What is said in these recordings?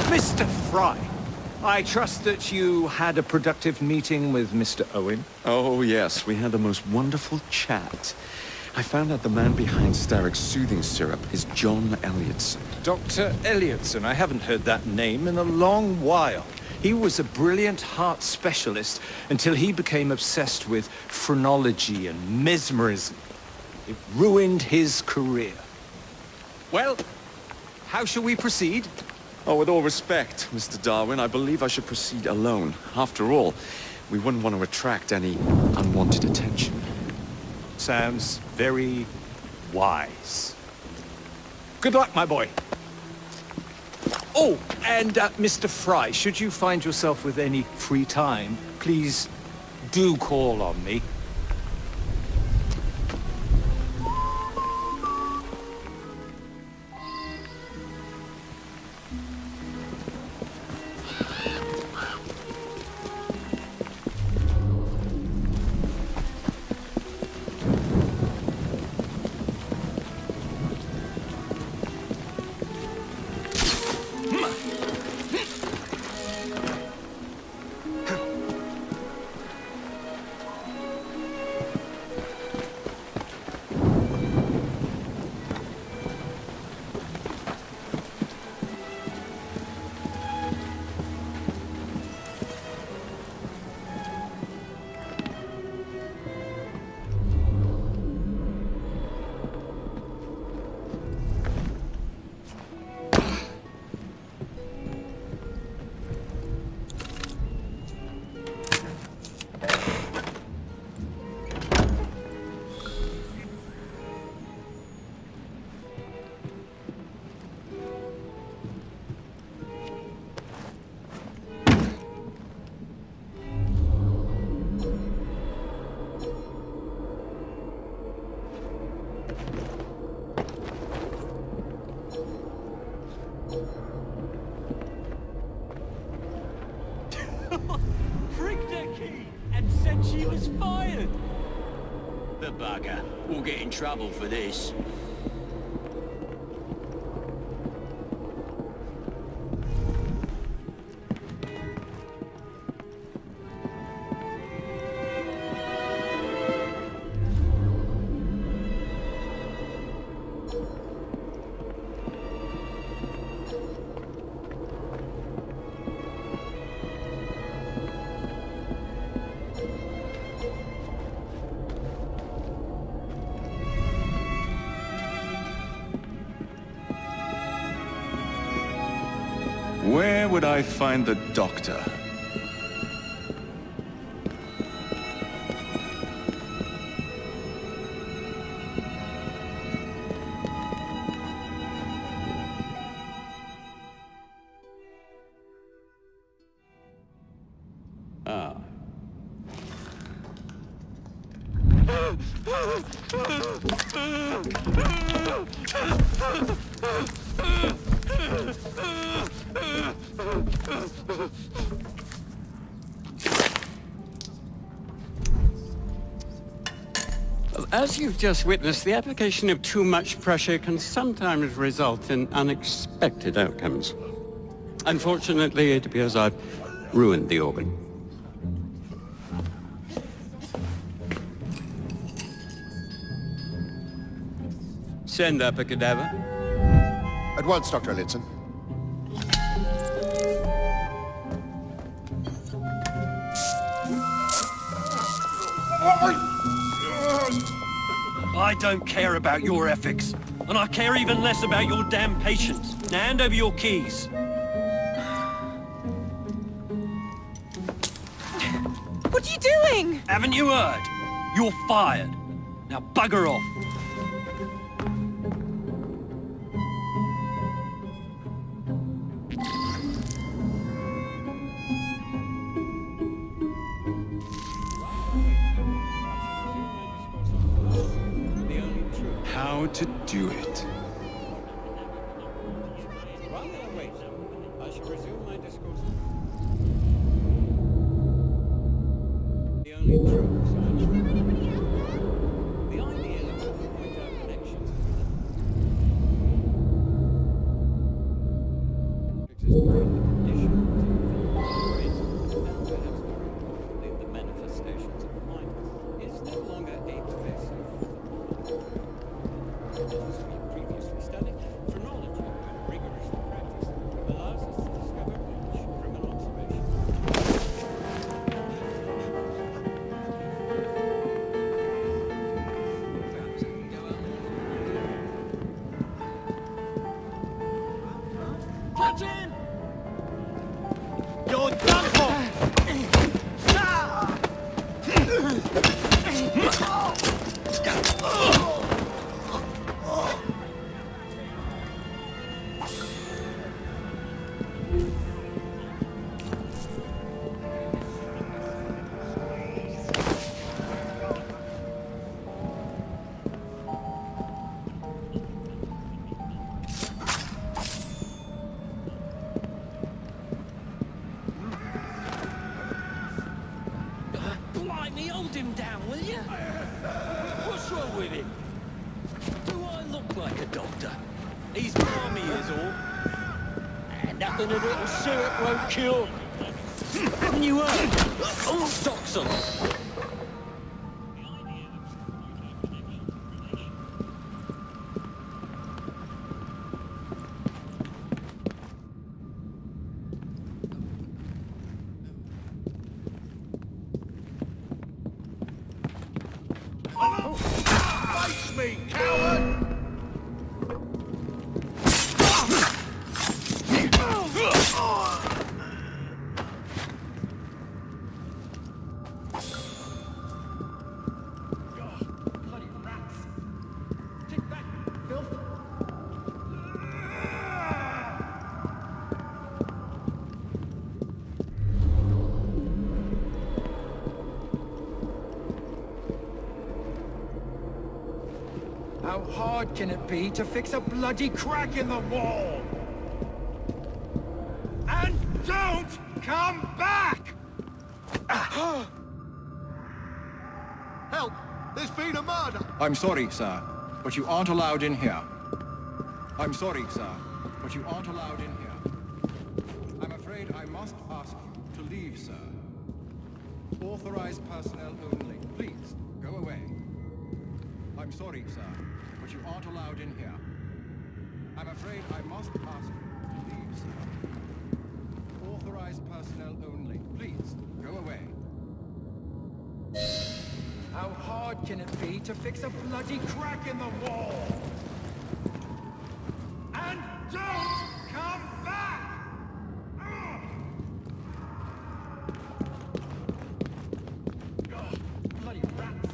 Mr. Fry, I trust that you had a productive meeting with Mr. Owen? Oh, yes. We had the most wonderful chat. I found out the man behind Starrick's soothing syrup is John Elliotson. Dr. Elliotson, I haven't heard that name in a long while. He was a brilliant heart specialist until he became obsessed with phrenology and mesmerism. It ruined his career. Well, how shall we proceed? Oh, with all respect, Mr. Darwin, I believe I should proceed alone. After all, we wouldn't want to attract any unwanted attention. Sounds very wise. Good luck, my boy. Oh, and Mr. Fry, should you find yourself with any free time, please do call on me. Pricked her key and said she was fired. The bugger. We'll get in trouble for this. Where would I find the doctor? Ah. As you've just witnessed, the application of too much pressure can sometimes result in unexpected outcomes. Unfortunately, it appears I've ruined the organ. Send up a cadaver. At once, Dr. Elliotson. I don't care about your ethics, and I care even less about your damn patience. Now hand over your keys. What are you doing? Haven't you heard? You're fired. Now bugger off. How how to do it. While I wait, I shall resume my discourse. The only true science. The idea that we can point out connections exist between the conditions of the brain and perhaps more importantly the manifestations of the mind is no longer a pervasive. As we previously studied, phrenology, when rigorously practiced, allows us to discover much from an observation. Catch him! You're done for! Blimey, hold him down, will you? What's wrong with him? Do I look like a doctor? He's balmy is all. And nothing a little syrup won't cure. Haven't you heard? All stocks on. Face me, coward! Bloody rats. Take back, filth. How hard can it be to fix a bloody crack in the wall? And don't come back! Help! There's been a murder! I'm sorry, sir, but you aren't allowed in here. I'm sorry, sir, but you aren't allowed in here. I'm afraid I must ask you to leave, sir. Authorized personnel only. Please, go away. I'm sorry, sir, but you aren't allowed in here. I'm afraid I must ask you to leave, sir. Authorized personnel only. Please, go away. How hard can it be to fix a bloody crack in the wall? And don't come back! Bloody rats.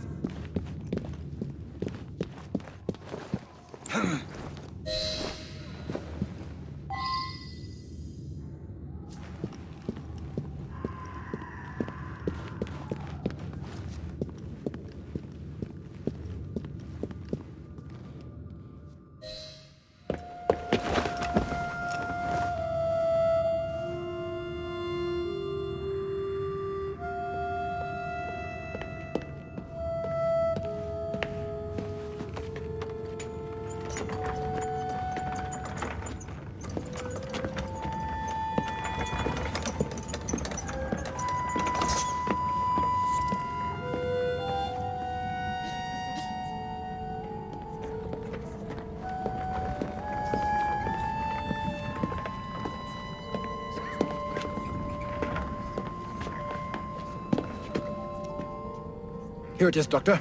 Here it is, Doctor.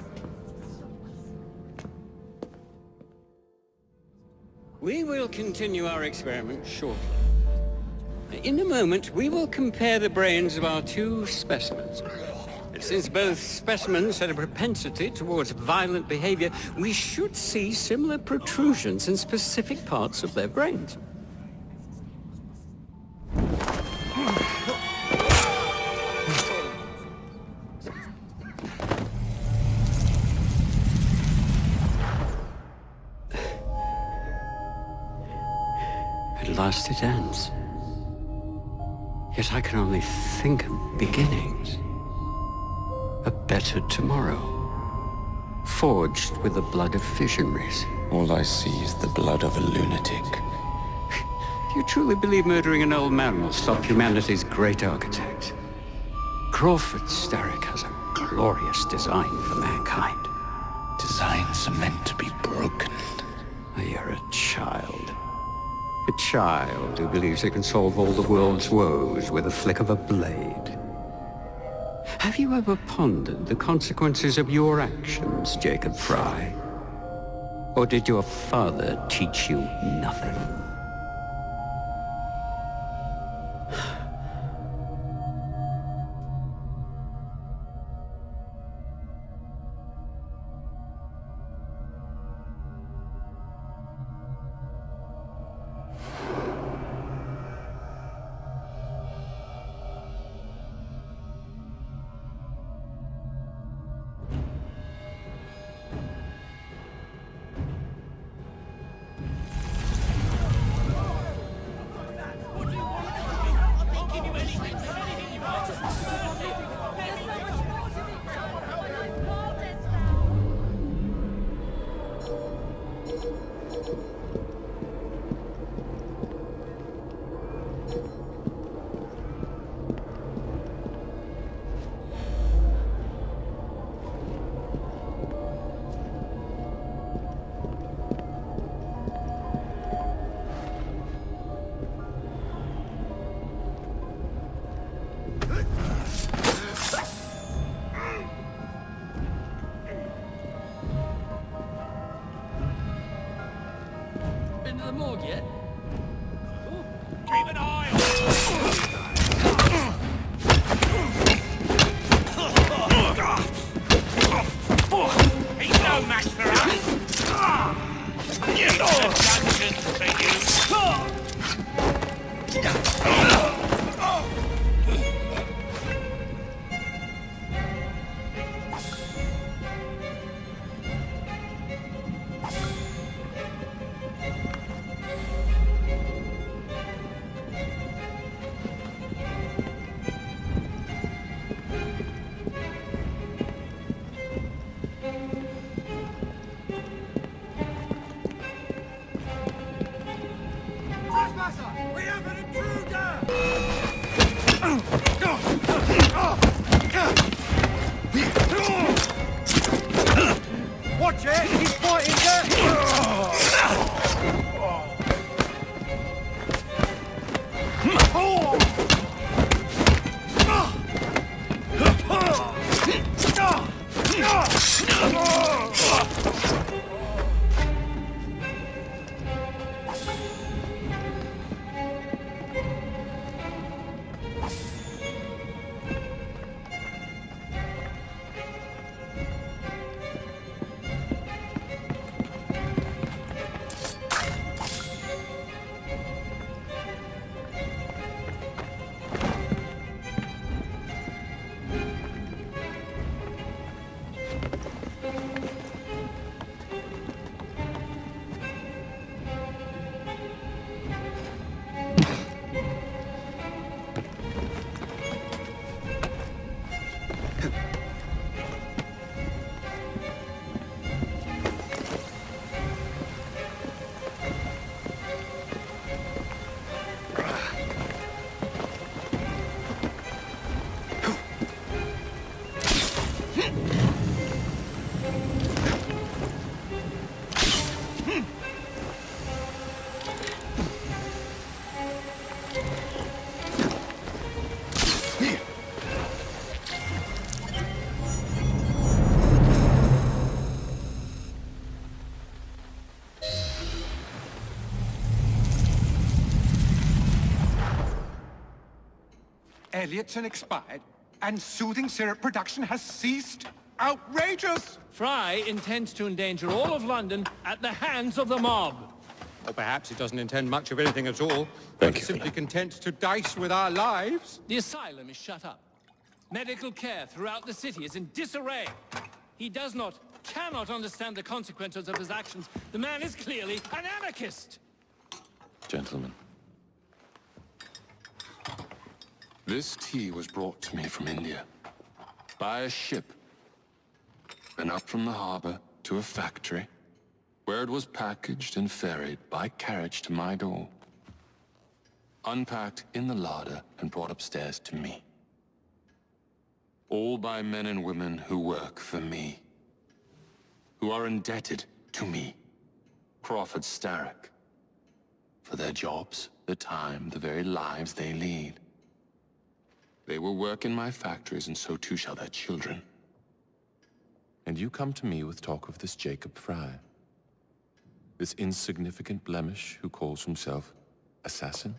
We will continue our experiment shortly. In a moment, we will compare the brains of our two specimens. Since both specimens had a propensity towards violent behavior, we should see similar protrusions in specific parts of their brains. last it ends. Yet I can only think of beginnings. A better tomorrow, forged with the blood of visionaries. All I see is the blood of a lunatic. Do you truly believe murdering an old man will stop humanity's great architect? Crawford Starrick has a glorious design for mankind. Designs are meant to be broken. You're a child. A child who believes it can solve all the world's woes with a flick of a blade. Have you ever pondered the consequences of your actions, Jacob Fry? Or did your father teach you nothing? Been to the morgue yet? Keep an eye on. He's no match for us. Dungeons for you. We have an intruder! Watch it! He's fighting Elliotson expired, and soothing syrup production has ceased? Outrageous! Fry intends to endanger all of London at the hands of the mob. Or perhaps he doesn't intend much of anything at all. Thank but you. simply content to dice with our lives. The asylum is shut up. Medical care throughout the city is in disarray. He cannot understand the consequences of his actions. The man is clearly an anarchist. Gentlemen, This tea was brought to me from India. By a ship. And up from the harbor to a factory, where it was packaged and ferried by carriage to my door. Unpacked in the larder and brought upstairs to me. All by men and women who work for me. Who are indebted to me, Crawford Starrick. For their jobs, the time, the very lives they lead. They will work in my factories, and so too shall their children. And you come to me with talk of this Jacob Fry. This insignificant blemish who calls himself assassin?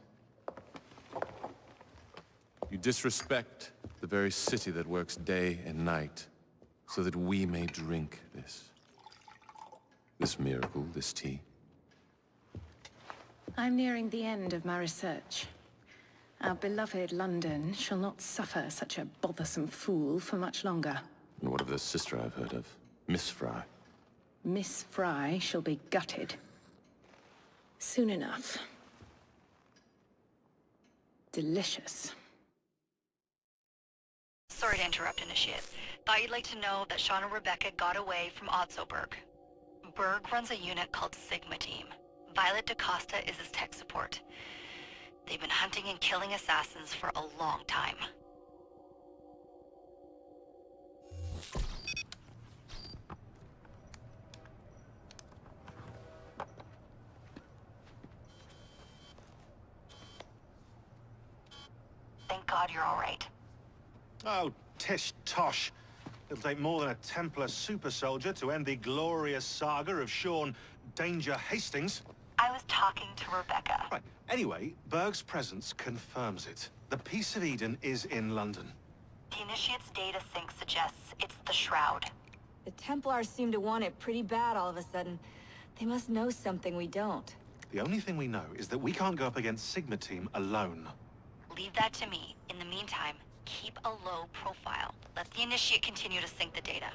You disrespect the very city that works day and night so that we may drink this miracle, this tea. I'm nearing the end of my research. Our beloved London shall not suffer such a bothersome fool for much longer. And what of the sister I've heard of, Miss Fry? Miss Fry shall be gutted. Soon enough. Delicious. Sorry to interrupt, Initiate. Thought you'd like to know that Sean and Rebecca got away from Otzoberg. Berg runs a unit called Sigma Team. Violet DaCosta is his tech support. They've been hunting and killing assassins for a long time. Thank God you're all right. Oh, tish tosh. It'll take more than a Templar super soldier to end the glorious saga of Sean Danger Hastings. I was talking to Rebecca. Right. Anyway, Berg's presence confirms it. The Peace of Eden is in London. The Initiate's data sync suggests it's the Shroud. The Templars seem to want it pretty bad all of a sudden. They must know something we don't. The only thing we know is that we can't go up against Sigma Team alone. Leave that to me. In the meantime, keep a low profile. Let the Initiate continue to sync the data.